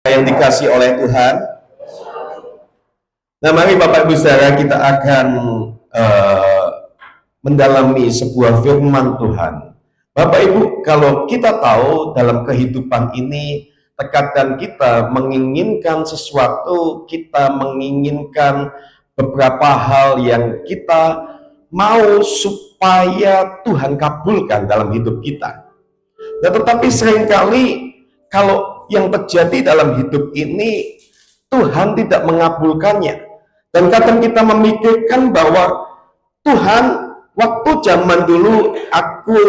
yang dikasih oleh Tuhan. Nah, mari Bapak Ibu Saudara, kita akan mendalami sebuah firman Tuhan. Bapak Ibu, kalau kita tahu dalam kehidupan ini, terkadang kita menginginkan sesuatu, kita menginginkan beberapa hal yang kita mau supaya Tuhan kabulkan dalam hidup kita. Nah, tetapi seringkali kalau yang terjadi dalam hidup ini Tuhan tidak mengabulkannya. Dan kadang kita memikirkan bahwa Tuhan, waktu zaman dulu aku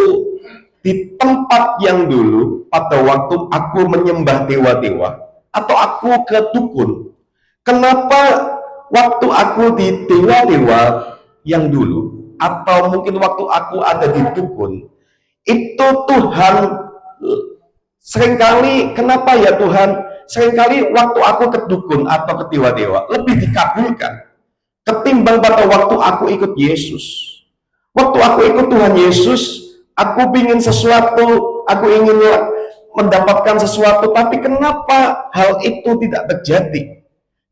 di tempat yang dulu, pada waktu aku menyembah dewa-dewa, atau aku ke dukun, kenapa waktu aku di dewa-dewa yang dulu, atau mungkin waktu aku ada di dukun, itu Tuhan seringkali, kenapa ya Tuhan, seringkali waktu aku ke dukun atau ke dewa-dewa lebih dikabulkan ketimbang pada waktu aku ikut Yesus. Waktu aku ikut Tuhan Yesus, aku ingin sesuatu, aku ingin mendapatkan sesuatu, tapi kenapa hal itu tidak terjadi?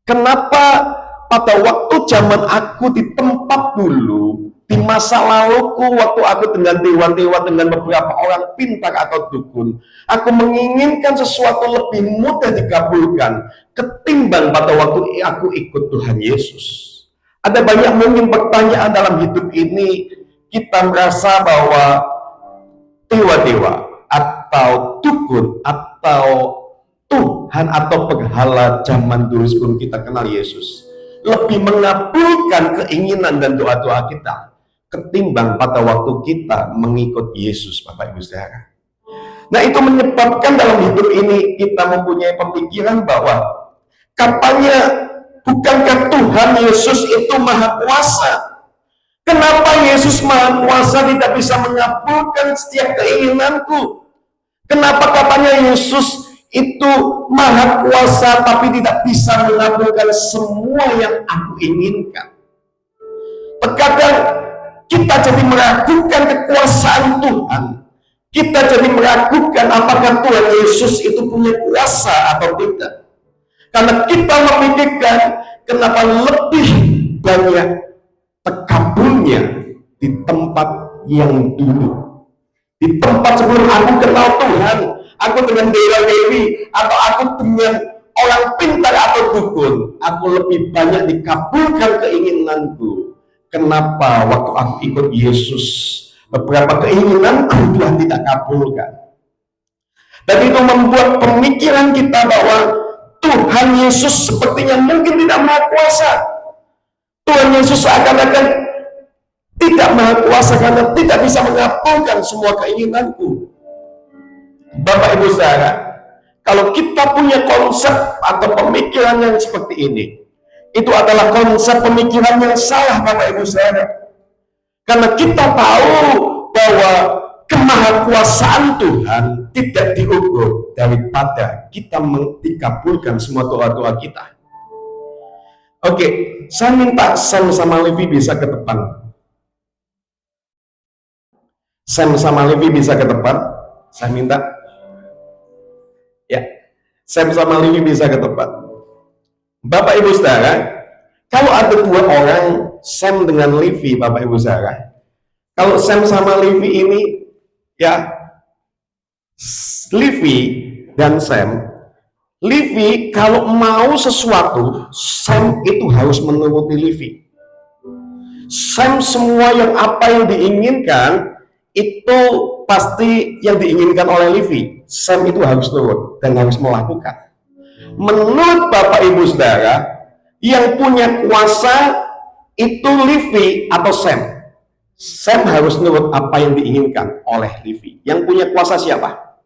Kenapa pada waktu zaman aku di tempat dulu, di masa laluku, waktu aku dengan dewa-dewa, dengan beberapa orang pintar atau dukun, aku menginginkan sesuatu lebih mudah dikabulkan ketimbang pada waktu aku ikut Tuhan Yesus. Ada banyak mungkin pertanyaan dalam hidup ini, kita merasa bahwa dewa-dewa atau dukun atau Tuhan atau berhala zaman dulu sebelum kita kenal Yesus lebih mengabulkan keinginan dan doa-doa kita ketimbang pada waktu kita mengikut Yesus, Bapak Ibu Saudara. Nah, itu menyebabkan dalam hidup ini kita mempunyai pemikiran bahwa kapannya, bukankah Tuhan Yesus itu maha kuasa? Kenapa Yesus maha kuasa tidak bisa mengabulkan setiap keinginanku? Kenapa katanya Yesus itu maha kuasa tapi tidak bisa mengabulkan semua yang aku inginkan? Terkadang kita jadi meragukan kekuasaan Tuhan. Kita jadi meragukan apakah Tuhan Yesus itu punya kuasa atau tidak. Karena kita memikirkan kenapa lebih banyak terkabulnya di tempat yang dulu. Di tempat sebelum aku kenal Tuhan, aku dengan dewa-dewi, atau aku dengan orang pintar atau dukun, aku lebih banyak dikabulkan keinginanku. Kenapa waktu aku ikut Yesus, beberapa keinginanku Tuhan tidak kabulkan? Dan itu membuat pemikiran kita bahwa Tuhan Yesus sepertinya mungkin tidak maha kuasa. Tuhan Yesus akan tidak maha kuasa karena tidak bisa mengabulkan semua keinginanku. Bapak Ibu Saudara, kalau kita punya konsep atau pemikiran yang seperti ini, itu adalah konsep pemikiran yang salah, Bapak Ibu Saudara. Karena kita tahu bahwa kemahakuasaan Tuhan tidak diukur daripada kita dikabulkan semua doa-doa kita. Oke, saya minta Sam sama Levi bisa ke depan. Sam sama Levi bisa ke depan. Saya minta. Ya, Sam sama Levi bisa ke depan. Bapak Ibu Saudara, kalau ada dua orang, Sam dengan Levi, Bapak Ibu Saudara. Kalau Sam sama Levi ini, ya, Levi dan Sam, Levi kalau mau sesuatu, Sam itu harus menuruti Levi. Sam semua yang apa yang diinginkan, itu pasti yang diinginkan oleh Levi. Sam itu harus nurut dan harus melakukan. Menurut Bapak Ibu Saudara, yang punya kuasa itu Levi atau Sam? Sam harus nurut apa yang diinginkan oleh Levi. Yang punya kuasa siapa?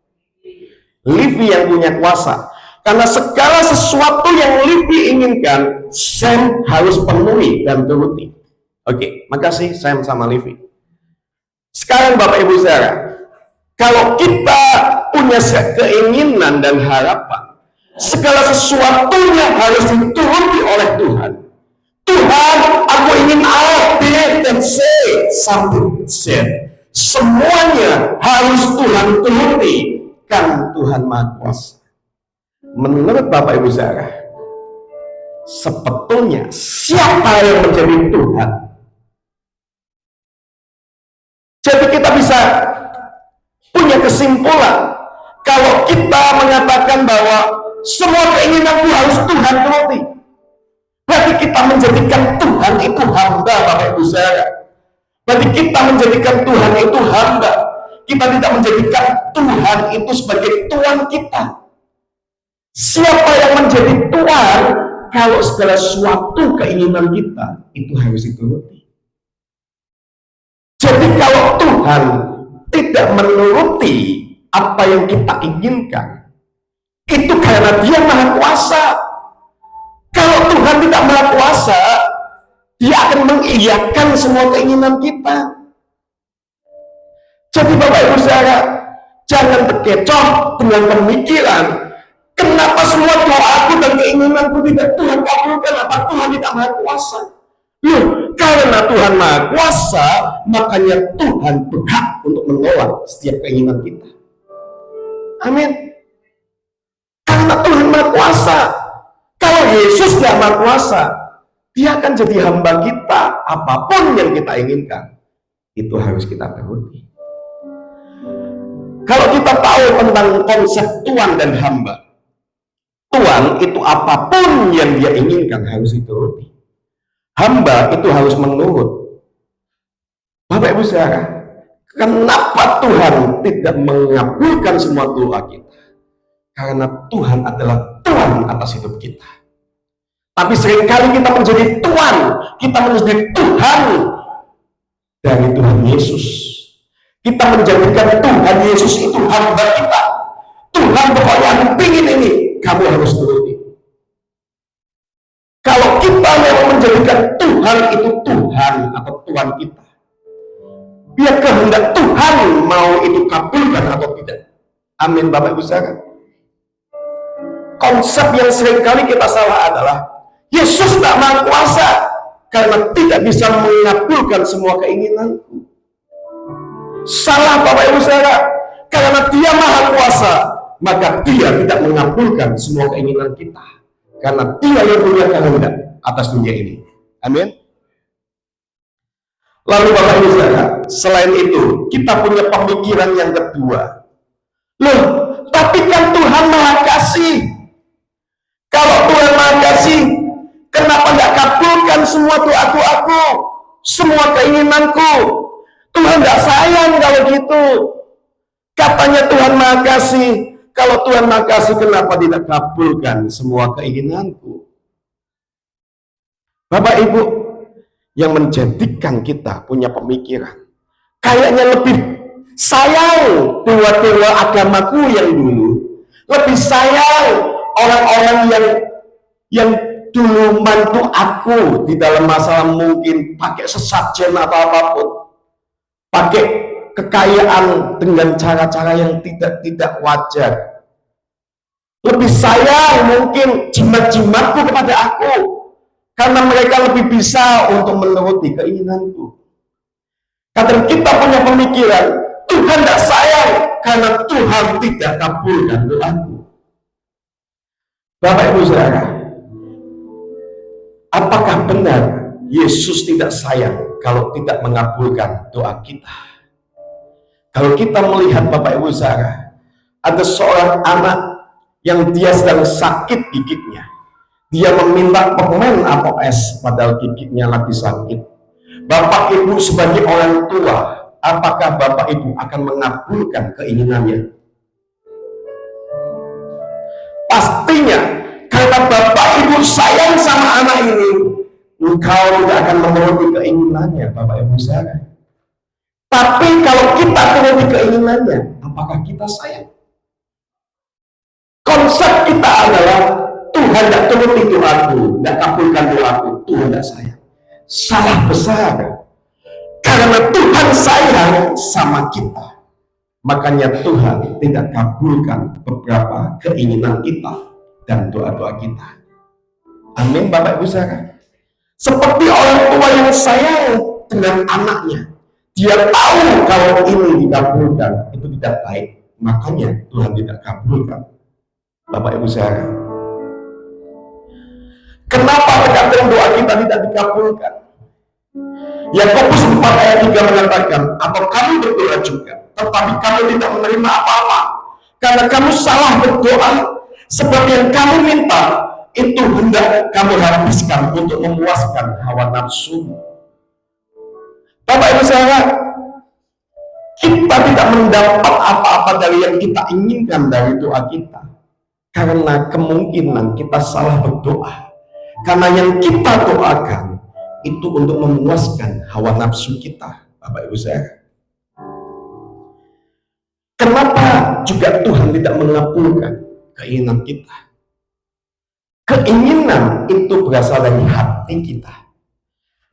Levi yang punya kuasa. Karena segala sesuatu yang Levi inginkan, Sam harus penuhi dan turuti. Oke, makasih Sam sama Levi. Sekarang Bapak Ibu Saudara, kalau kita punya keinginan dan harapan, segala sesuatunya harus dituruti oleh Tuhan. Tuhan, aku ingin A, B, dan C, sampai Z. Semuanya harus Tuhan turuti, kan Tuhan Maha Kuasa. menurut Bapak Ibu saudara, sebetulnya siapa yang menjadi Tuhan? Jadi kita bisa punya kesimpulan kalau kita mengatakan bahwa semua keinginanku harus Tuhan turuti. Berarti kita menjadikan Tuhan itu hamba, Bapak Ibu saudara. Berarti kita menjadikan Tuhan itu hamba. Kita tidak menjadikan Tuhan itu sebagai Tuhan kita. Siapa yang menjadi Tuhan kalau segala sesuatu keinginan kita itu harus dituruti? Jadi kalau Tuhan tidak menuruti apa yang kita inginkan, itu karena Dia Maha Kuasa. Kalau Tuhan tidak Maha Kuasa, Dia akan mengiyakan semua keinginan kita. Jadi Bapak Ibu saudara, jangan terkecoh dengan pemikiran, kenapa semua doaku dan keinginanku tidak Tuhan kabulkan, apa Tuhan tidak Maha Kuasa? Loh, karena Tuhan Maha Kuasa, makanya Tuhan berhak untuk menolak setiap keinginan kita. Amin. Karena Tuhan Maha Kuasa. Kalau Yesus tidak Maha Kuasa, Dia akan jadi hamba kita. Apapun yang kita inginkan, itu harus kita turuti. Kalau kita tahu tentang konsep Tuhan dan hamba, Tuhan itu apapun yang Dia inginkan harus dituruti. Hamba itu harus menurut. Bapak Ibu saudara, kenapa Tuhan tidak mengabulkan semua doa kita? Karena Tuhan adalah Tuhan atas hidup kita. Tapi seringkali kita menjadi Tuhan, kita menjadi Tuhan dari Tuhan Yesus. Kita menjadikan Tuhan Yesus itu hamba kita. Tuhan pokoknya aku pingin ini, kamu harus turuti. Kalau kita mau menjadikan Tuhan itu Tuhan atau Tuhan kita, biar kehendak Tuhan mau itu kabulkan atau tidak. Amin Bapak Ibu saudara. Konsep yang seringkali kita salah adalah Yesus tak Maha Kuasa karena tidak bisa mengabulkan semua keinginanku. Salah Bapak Ibu saudara, karena Dia Maha Kuasa, maka Dia tidak mengabulkan semua keinginan kita. Karena Dia yang punya kehendak atas dunia ini. Amin. Lalu Bapak Ibu saudara, selain itu kita punya pemikiran yang kedua. Loh, tapi kan Tuhan Maha Kasih. Kalau Tuhan Maha Kasih, kenapa nggak kabulkan semua doaku aku, semua keinginanku? Tuhan nggak sayang kalau gitu. Katanya Tuhan Maha Kasih. Kalau Tuhan Maha Kasih, kenapa tidak kabulkan semua keinginanku? Bapak Ibu, yang menjadikan kita punya pemikiran, kayaknya lebih sayang dewa-dewa agamaku yang dulu, lebih sayang orang-orang yang dulu bantu aku di dalam masalah mungkin pakai sesajen atau apapun, pakai kekayaan dengan cara-cara yang tidak wajar. Lebih sayang mungkin jimat-jimatku kepada aku, karena mereka lebih bisa untuk menuruti keinginanku. Kadang kita punya pemikiran, Tuhan tidak sayang karena Tuhan tidak kabulkan doaku. Bapak Ibu saudara, apakah benar Yesus tidak sayang kalau tidak mengabulkan doa kita? Kalau kita melihat Bapak Ibu saudara, ada seorang anak yang dia sedang sakit gigitnya. Dia meminta permen atau es padahal gigitnya lagi sakit. Bapak Ibu sebagai orang tua, apakah Bapak Ibu akan mengabulkan keinginannya? Pastinya, karena Bapak Ibu sayang sama anak ini, engkau tidak akan menuruti keinginannya, Bapak Ibu saudara. Tapi kalau kita turuti keinginannya, apakah kita sayang? Konsep kita adalah Tuhan tidak turuti doaku, tidak kabulkan doaku, Tuhan tidak sayang. Salah besar. Karena Tuhan sayang sama kita, makanya Tuhan tidak kabulkan beberapa keinginan kita dan doa-doa kita. Amin Bapak Ibu saudara. Seperti orang tua yang sayang dengan anaknya, dia tahu kalau ini dikabulkan itu tidak baik, makanya Tuhan tidak kabulkan. Bapak Ibu saudara, kenapa terkadang doa kita tidak dikabulkan? Yakobus 4 ayat 3 mengatakan, atau kamu berdoa juga, tetapi kamu tidak menerima apa-apa, karena kamu salah berdoa, sebab yang kamu minta itu hendak kamu habiskan untuk memuaskan hawa nafsumu. Bapak Ibu saudara, kita tidak mendapat apa-apa dari yang kita inginkan dari doa kita, karena kemungkinan kita salah berdoa. Karena yang kita doakan itu untuk memuaskan hawa nafsu kita, Bapak Ibu saudara. Kenapa juga Tuhan tidak mengabulkan keinginan kita? Keinginan itu berasal dari hati kita.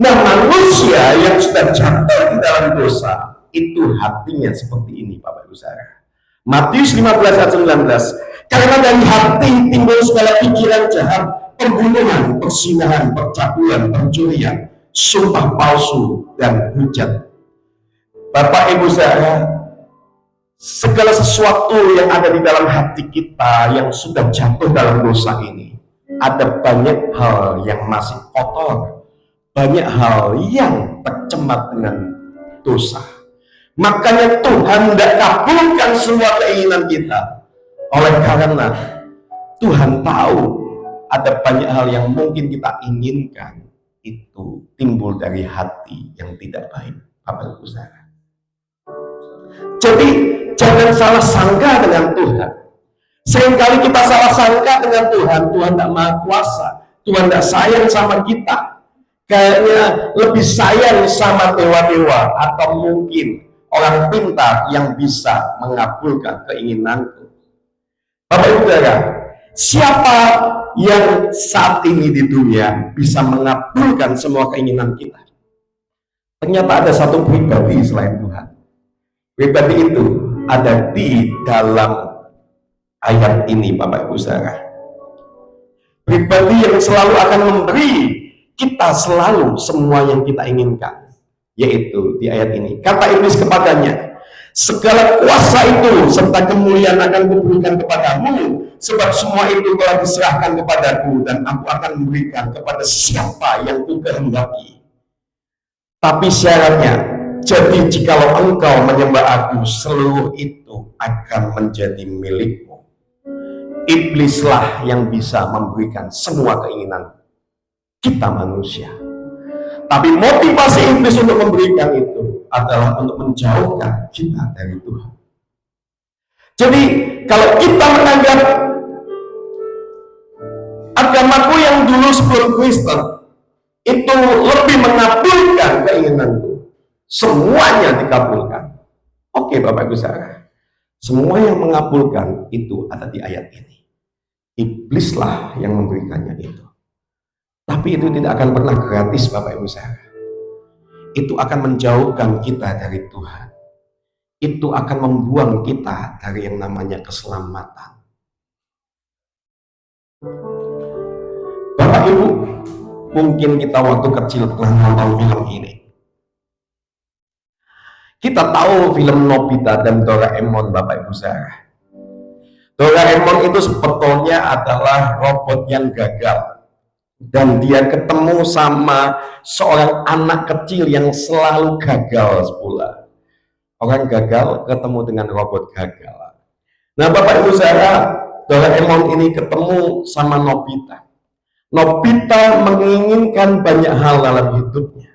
Nah, manusia yang sudah jatuh di dalam dosa, itu hatinya seperti ini, Bapak Ibu saudara. Matius 15 ayat 19, karena dari hati timbul segala pikiran jahat, pembunuhan, perzinahan, percabulan, pencurian, sumpah palsu, dan hujat. Bapak Ibu saudara, segala sesuatu yang ada di dalam hati kita yang sudah jatuh dalam dosa ini, ada banyak hal yang masih kotor, banyak hal yang tercemar dengan dosa. Makanya Tuhan tidak kabulkan semua keinginan kita. Oleh karena Tuhan tahu ada banyak hal yang mungkin kita inginkan itu timbul dari hati yang tidak baik, Bapak Ibu saudara. Jadi jangan salah sangka dengan Tuhan. Seringkali kita salah sangka dengan Tuhan. Tuhan tidak maha kuasa, Tuhan tidak sayang sama kita, kayaknya lebih sayang sama dewa-dewa atau mungkin orang pintar yang bisa mengabulkan keinginanku. Bapak Ibu saudara, siapa yang saat ini di dunia bisa mengabulkan semua keinginan kita? Ternyata ada satu pribadi selain Tuhan. Pribadi itu ada di dalam ayat ini, Bapak Ibu saudara. Pribadi yang selalu akan memberi kita selalu semua yang kita inginkan, yaitu di ayat ini. Kata iblis kepadanya, segala kuasa itu serta kemuliaan akan kuberikan kepadamu, sebab semua itu telah diserahkan kepadaku, dan aku akan memberikan kepada siapa yang kukehendaki. Tapi syaratnya, jadi jikalau engkau menyembah aku, seluruh itu akan menjadi milikmu. Iblislah yang bisa memberikan semua keinginan kita manusia. Tapi motivasi iblis untuk memberikan itu adalah untuk menjauhkan kita dari Tuhan. Jadi kalau kita menganggap agamaku yang dulu sebelum Kristen itu lebih mengabulkan keinginanku, semuanya dikabulkan. Oke Bapak Ibu saudara, semua yang mengabulkan itu ada di ayat ini. Iblislah yang memberikannya itu. Tapi itu tidak akan pernah gratis Bapak Ibu saudara. Itu akan menjauhkan kita dari Tuhan. Itu akan membuang kita dari yang namanya keselamatan. Bapak Ibu, mungkin kita waktu kecil pernah nonton film ini. Kita tahu film Nobita dan Doraemon, Bapak Ibu saudara. Doraemon itu sebetulnya adalah robot yang gagal. Dan dia ketemu sama seorang anak kecil yang selalu gagal pula. Orang gagal ketemu dengan robot gagal. Nah Bapak Ibu saudara, Doraemon ini ketemu sama Nobita. Nobita menginginkan banyak hal dalam hidupnya.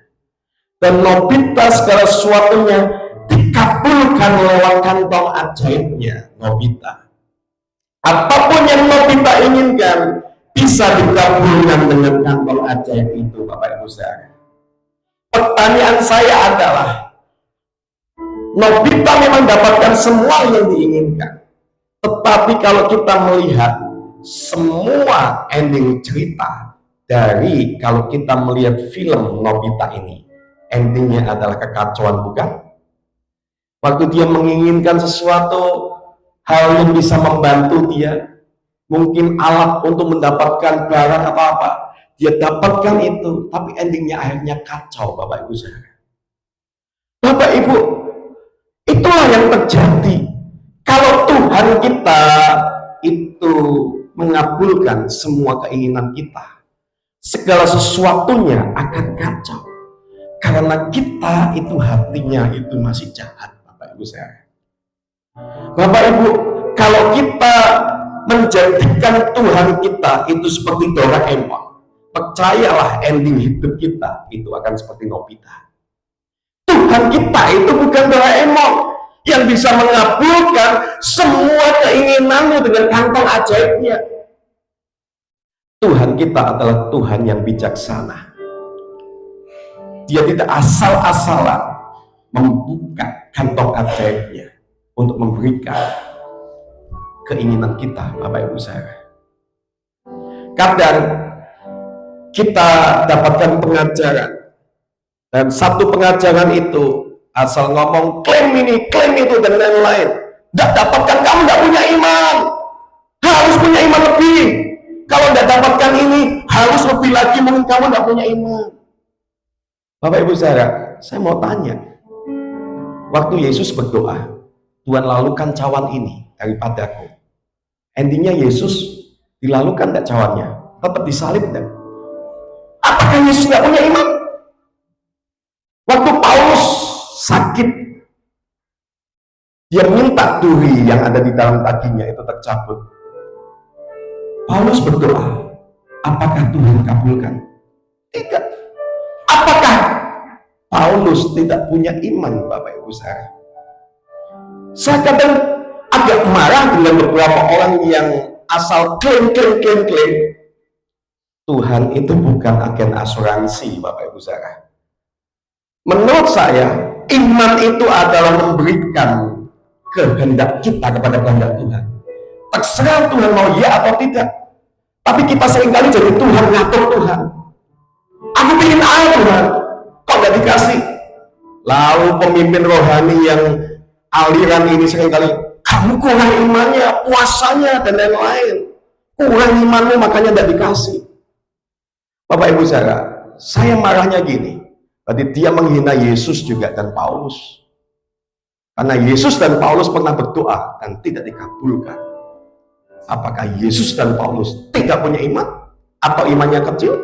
Dan Nobita segala sesuatunya dikabulkan lewat kantong ajaibnya Nobita. Apapun yang Nobita inginkan bisa dikabulkan dengan kantong ajaib itu, Bapak Ibu saudara. Pertanyaan saya adalah, Nobita memang dapatkan semua yang diinginkan, tetapi kalau kita melihat semua ending cerita dari kalau kita melihat film Nobita ini, endingnya adalah kekacauan, bukan? Waktu dia menginginkan sesuatu hal yang bisa membantu dia, mungkin alat untuk mendapatkan barang atau apa, dia dapatkan itu, tapi endingnya akhirnya kacau, Bapak Ibu saudara. Bapak Ibu, itulah yang terjadi. Kalau Tuhan kita itu mengabulkan semua keinginan kita, segala sesuatunya akan kacau. Karena kita itu hatinya itu masih jahat, Bapak Ibu saya. Bapak Ibu, kalau kita menjadikan Tuhan kita itu seperti Doraemon, percayalah ending hidup kita itu akan seperti Nobita. Tuhan kita itu bukan Doraemon yang bisa mengabulkan semua keinginanmu dengan kantong ajaibnya. Tuhan kita adalah Tuhan yang bijaksana. Dia tidak asal-asalan membuka kantong ajaibnya untuk memberikan keinginan kita, Bapak Ibu saya. Kadang kita dapatkan pengajaran, dan satu pengajaran itu asal ngomong klaim ini, klaim itu, dan lain-lain. Tidak dapatkan, kamu tidak punya iman. Harus punya iman lebih. Kalau tidak dapatkan ini, harus lebih lagi, mungkin kamu tidak punya iman. Bapak Ibu saya mau tanya, waktu Yesus berdoa, Tuhan lalukan cawan ini daripadaku. Endingnya Yesus dilalukan tidak cawannya? Tetap disalib tidak? Apakah Yesus tidak punya iman? Waktu Paulus sakit, dia minta duri yang ada di dalam kakinya itu tercabut. Paulus berdoa, apakah Tuhan kabulkan? Tidak. Apakah Paulus tidak punya iman, Bapak Ibu saya? Saya kadang agak marah dengan beberapa orang yang asal klaim. Tuhan itu bukan agen asuransi, Bapak Ibu saya. Menurut saya, iman itu adalah memberikan kehendak kita kepada kehendak Tuhan. Terserah Tuhan mau ya atau tidak. Tapi kita seringkali jadi Tuhan, ngatur Tuhan. Aku ingin A Tuhan, kok nggak dikasih? Lalu pemimpin rohani yang aliran ini seringkali, kamu kurang imannya, puasanya, dan lain-lain. Kurang imanmu, makanya tidak dikasih. Bapak Ibu saya marahnya gini. Berarti dia menghina Yesus juga dan Paulus. Karena Yesus dan Paulus pernah berdoa dan tidak dikabulkan. Apakah Yesus dan Paulus tidak punya iman? Atau imannya kecil?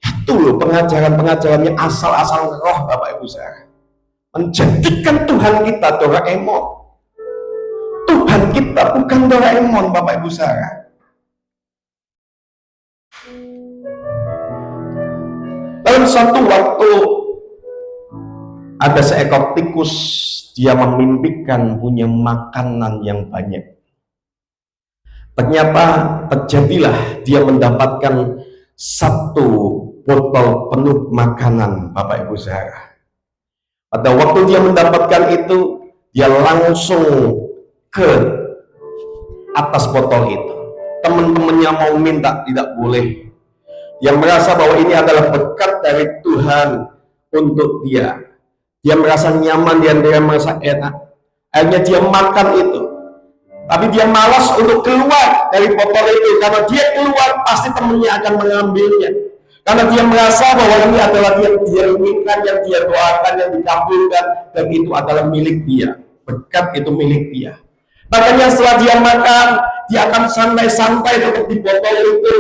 Itu loh pengajaran-pengajarannya asal-asal roh, Bapak Ibu saya. Menjadikan Tuhan kita Doraemon. Tuhan kita bukan Doraemon, Bapak Ibu saya. Dalam suatu waktu ada seekor tikus, dia memimpikan punya makanan yang banyak. Ternyata terjadilah dia mendapatkan satu botol penuh makanan, Bapak Ibu saudara. Pada waktu dia mendapatkan itu, dia langsung ke atas botol itu. Teman-temannya mau minta, tidak boleh. Dia merasa bahwa ini adalah berkat dari Tuhan untuk dia. Dia merasa nyaman, dia merasa enak. Akhirnya dia makan itu. Tapi dia malas untuk keluar dari botol itu. Karena dia keluar, pasti temannya akan mengambilnya. Karena dia merasa bahwa ini adalah yang dia inginkan, yang dia doakan, yang dikabulkan. Dan itu adalah milik dia. Berkat itu milik dia. Makanya setelah dia makan, dia akan santai-santai duduk di botol itu.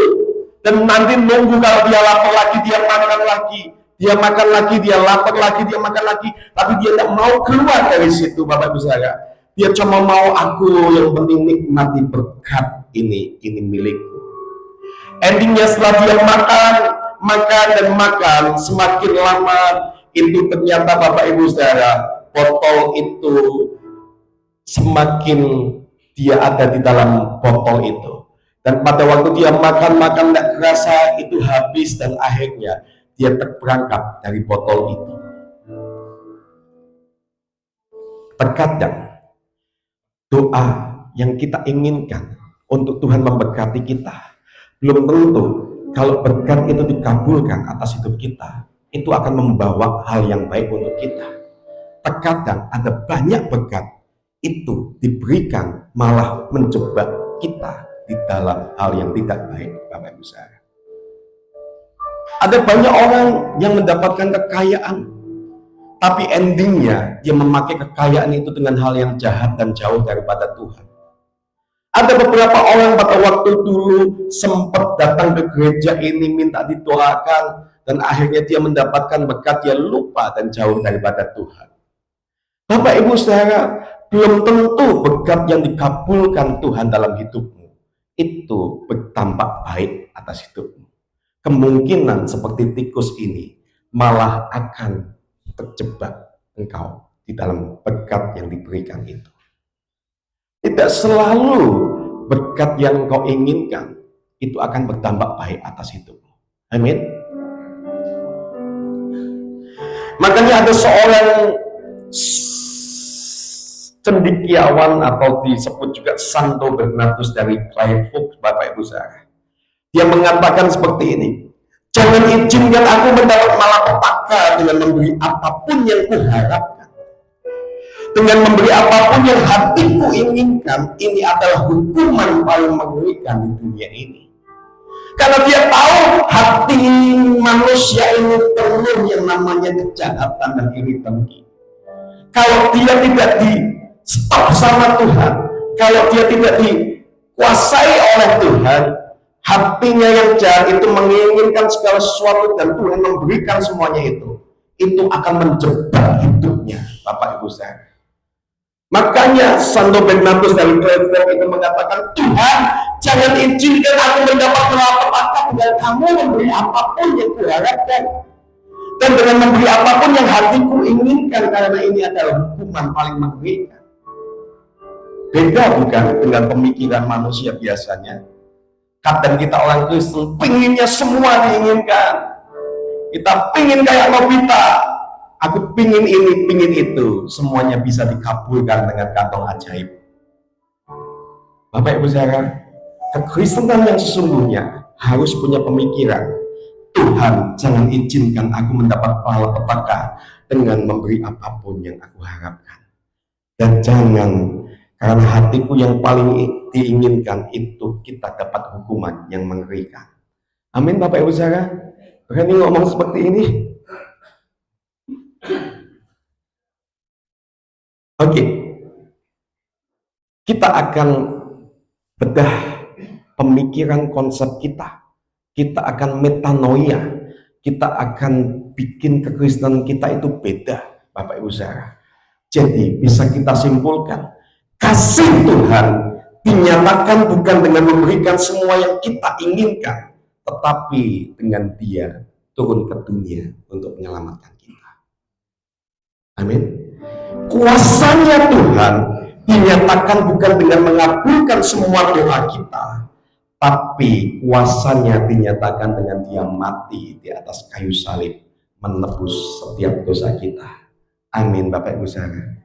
Dan nanti nunggu kalau dia lapar lagi, dia makan lagi. Dia makan lagi, dia lapar lagi, dia makan lagi. Tapi dia tidak mau keluar dari situ, Bapak Ibu saya. Dia cuma mau, aku yang penting nikmati berkat ini milikku. Endingnya setelah dia makan, semakin lama itu ternyata Bapak Ibu saudara, botol itu semakin dia ada di dalam botol itu. Dan pada waktu dia makan tidak kerasa itu habis, dan akhirnya dia terperangkap dari botol itu. Terkadang doa yang kita inginkan untuk Tuhan memberkati kita, belum tentu kalau berkat itu dikabulkan atas hidup kita, itu akan membawa hal yang baik untuk kita. Terkadang ada banyak berkat itu diberikan malah menjebak kita di dalam hal yang tidak baik, Bapak Ibu saya. Ada banyak orang yang mendapatkan kekayaan, tapi endingnya dia memakai kekayaan itu dengan hal yang jahat dan jauh daripada Tuhan. Ada beberapa orang pada waktu dulu sempat datang ke gereja ini minta didoakan, dan akhirnya dia mendapatkan berkat, dia lupa dan jauh daripada Tuhan. Bapak Ibu Saudara, belum tentu berkat yang dikabulkan Tuhan dalam hidupmu itu berdampak baik atas hidupmu. Kemungkinan seperti tikus ini malah akan terjebak engkau di dalam berkat yang diberikan itu. Tidak selalu berkat yang kau inginkan itu akan berdampak baik atas hidupmu. Amin. Makanya ada seorang cendekiawan atau disebut juga Santo Bernardus dari Clairvaux, Bapak Ibu Saudara. Dia mengatakan seperti ini, jangan izinkan aku mendapat malapetaka dengan memberi apapun yang kuharapkan. Dengan memberi apapun yang hatiku inginkan, ini adalah hukuman paling mengerikan di dunia ini. Karena dia tahu hati manusia ini penuh yang namanya kejahatan dan iri dengki. Kalau dia tidak di stop sama Tuhan, kalau dia tidak dikuasai oleh Tuhan, hatinya yang jahat itu menginginkan segala sesuatu dan Tuhan memberikan semuanya itu akan menjebak hidupnya, Bapak Ibu Saudara. Makanya Santo Bernardus dari Clairvaux itu mengatakan, Tuhan, jangan izinkan aku mendapat malapetaka dengan kamu memberi apapun yang kuharapkan, dan dengan memberi apapun yang hatiku inginkan, karena ini adalah hukuman paling mengerikan. Beda bukan dengan pemikiran manusia biasanya. Kadang kita orang Kristen pinginnya semua diinginkan. Kita pingin kayak Nobita, aku pingin ini, pingin itu, semuanya bisa dikabulkan dengan kantong ajaib. Bapak Ibu Saudara, kekristenan yang sesungguhnya harus punya pemikiran, Tuhan, jangan izinkan aku mendapat malapetaka dengan memberi apapun yang aku harapkan. Dan jangan, karena hatiku yang paling diinginkan itu kita dapat hukuman yang mengerikan. Amin Bapak Ibu Saudara. Berani ngomong seperti ini? Oke. Kita akan bedah pemikiran konsep kita. Kita akan metanoia. Kita akan bikin kekristenan kita itu beda, Bapak Ibu Saudara. Jadi bisa kita simpulkan, kasih Tuhan dinyatakan bukan dengan memberikan semua yang kita inginkan, tetapi dengan Dia turun ke dunia untuk menyelamatkan kita. Amin. Kuasanya Tuhan dinyatakan bukan dengan mengabulkan semua doa kita, tapi kuasanya dinyatakan dengan Dia mati di atas kayu salib, menebus setiap dosa kita. Amin Bapak Ibu Saudara.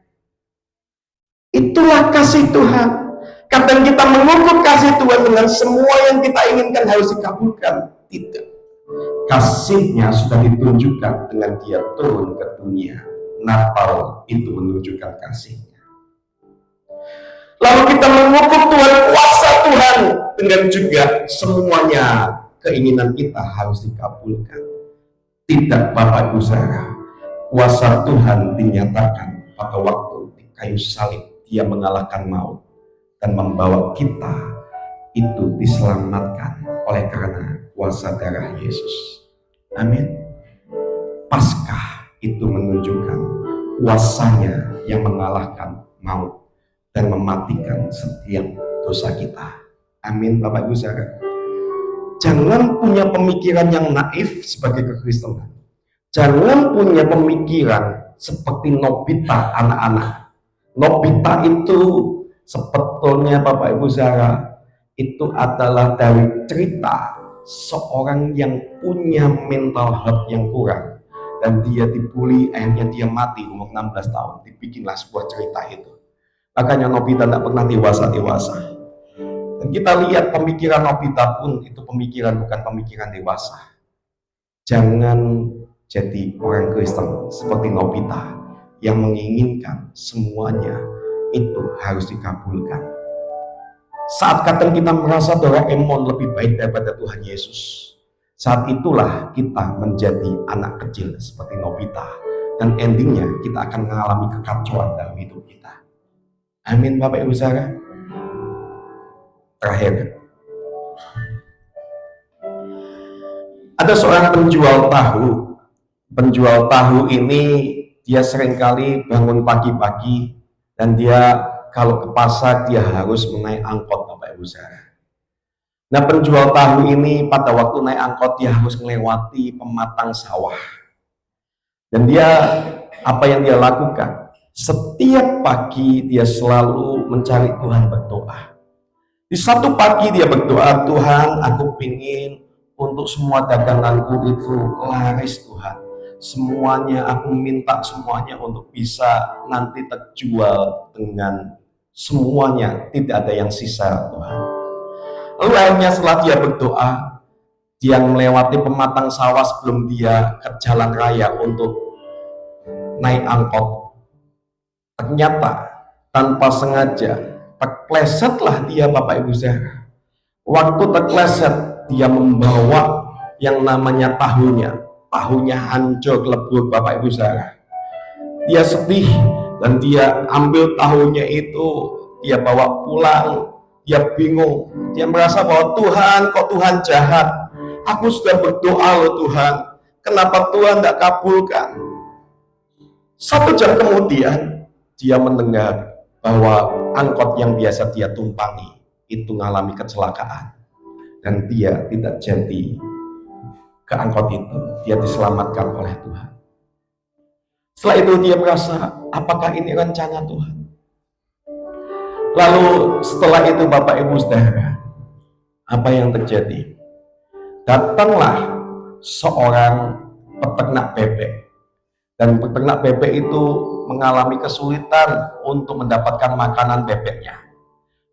Itulah kasih Tuhan. Kadang kita mengukur kasih Tuhan dengan semua yang kita inginkan harus dikabulkan. Tidak. Kasihnya sudah ditunjukkan dengan Dia turun ke dunia. Natal itu menunjukkan kasihnya. Lalu kita mengukur Tuhan, kuasa Tuhan, dengan juga semuanya keinginan kita harus dikabulkan. Tidak Bapak Ibu Saudara. Kuasa Tuhan dinyatakan pada waktu di kayu salib, Dia mengalahkan maut dan membawa kita itu diselamatkan oleh karena kuasa darah Yesus. Amin. Paskah itu menunjukkan kuasanya yang mengalahkan maut dan mematikan setiap dosa kita. Amin Bapak Ibu Saudara. Jangan punya pemikiran yang naif sebagai kekristenan. Jangan punya pemikiran seperti Nobita anak-anak. Nobita itu sebetulnya Bapak Ibu Saudara, itu adalah dari cerita seorang yang punya mental health yang kurang, dan dia dibully, akhirnya dia mati umur 16 tahun. Dibikinlah sebuah cerita itu. Makanya Nobita tidak pernah dewasa-dewasa. Dan kita lihat pemikiran Nobita pun itu pemikiran bukan pemikiran dewasa. Jangan jadi orang Kristen seperti Nobita yang menginginkan semuanya itu harus dikabulkan. Saat kadang kita merasa Doraemon lebih baik daripada Tuhan Yesus, saat itulah kita menjadi anak kecil seperti Nobita, dan endingnya kita akan mengalami kekacauan dalam hidup kita. Amin Bapak Ibu Saudara. terakhir. Ada seorang penjual tahu. Penjual tahu ini dia seringkali bangun pagi-pagi dan dia kalau ke pasar dia harus menaik angkot, Bapak Ibu saudara. Nah, penjual tahu ini pada waktu naik angkot dia harus melewati pematang sawah. Dan dia, apa yang dia lakukan? Setiap pagi dia selalu mencari Tuhan, berdoa. Di satu pagi dia berdoa, Tuhan, aku pingin untuk semua daganganku itu laris Tuhan. Semuanya aku minta semuanya untuk bisa nanti terjual dengan semuanya, tidak ada yang sisa Tuhan. Lalu akhirnya setelah dia berdoa, dia melewati pematang sawah sebelum dia ke jalan raya untuk naik angkot. Ternyata tanpa sengaja terplesetlah dia, Bapak Ibu saudara. Waktu terpleset dia membawa yang namanya tahunya hancur lebur, Bapak Ibu saudara. Dia sedih dan dia ambil tahunya itu, dia bawa pulang. Dia bingung, dia merasa bahwa Tuhan, kok Tuhan jahat? Aku sudah berdoa loh Tuhan, kenapa Tuhan tidak kabulkan? 1 jam kemudian, dia mendengar bahwa angkot yang biasa dia tumpangi itu mengalami kecelakaan. Dan dia tidak jadi ke angkot itu, dia diselamatkan oleh Tuhan. Setelah itu dia merasa, apakah ini rencana Tuhan? Lalu setelah itu Bapak Ibu saudara, apa yang terjadi? Datanglah seorang peternak bebek, dan peternak bebek itu mengalami kesulitan untuk mendapatkan makanan bebeknya.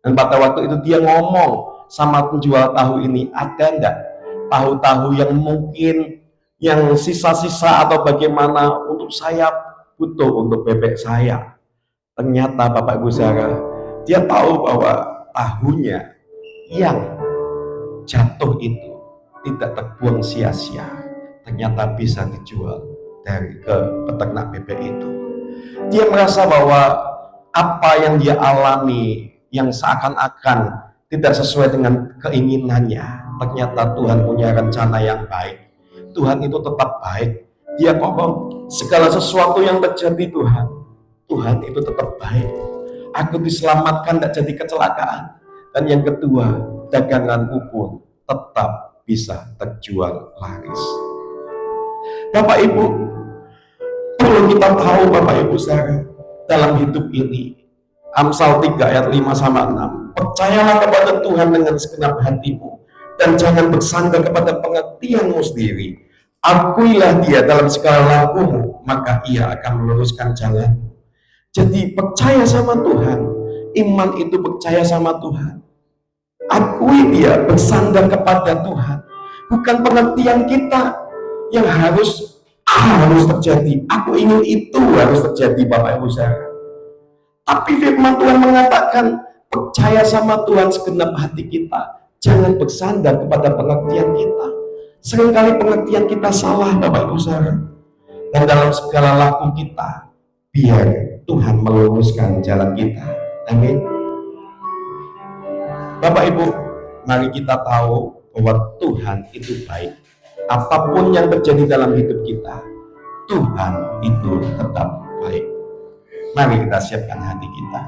Dan pada waktu itu dia ngomong sama penjual tahu ini, ada enggak tahu-tahu yang mungkin yang sisa-sisa atau bagaimana untuk saya butuh untuk bebek saya. Ternyata Bapak Ibu saudara, dia tahu bahwa tahunya yang jatuh itu tidak terbuang sia-sia, ternyata bisa dijual dari ke peternak bebek itu. Dia merasa bahwa apa yang dia alami yang seakan-akan tidak sesuai dengan keinginannya, ternyata Tuhan punya rencana yang baik. Tuhan itu tetap baik. Dia ngomong segala sesuatu yang terjadi Tuhan itu tetap baik. Aku diselamatkan, tidak jadi kecelakaan. Dan yang kedua, daganganku pun tetap bisa terjual laris. Bapak Ibu, perlu kita tahu Bapak Ibu saudara, dalam hidup ini, Amsal 3 ayat 5-6, percayalah kepada Tuhan dengan segenap hatimu, dan jangan bersandar kepada pengertianmu sendiri. Akuilah dia dalam segala lakumu, maka ia akan meluruskan jalanmu. Jadi percaya sama Tuhan, iman itu percaya sama Tuhan. Akui dia, bersandar kepada Tuhan. Bukan pengertian kita yang harus terjadi. Aku ingin itu harus terjadi, Bapak Ibu saudara. Tapi firman Tuhan mengatakan percaya sama Tuhan segenap hati kita. Jangan bersandar kepada pengertian kita. Seringkali pengertian kita salah, Bapak Ibu saudara. Dan dalam segala laku kita, biar Tuhan meluruskan jalan kita. Amin. Bapak Ibu, mari kita tahu bahwa Tuhan itu baik. Apapun yang terjadi dalam hidup kita, Tuhan itu tetap baik. Mari kita siapkan hati kita.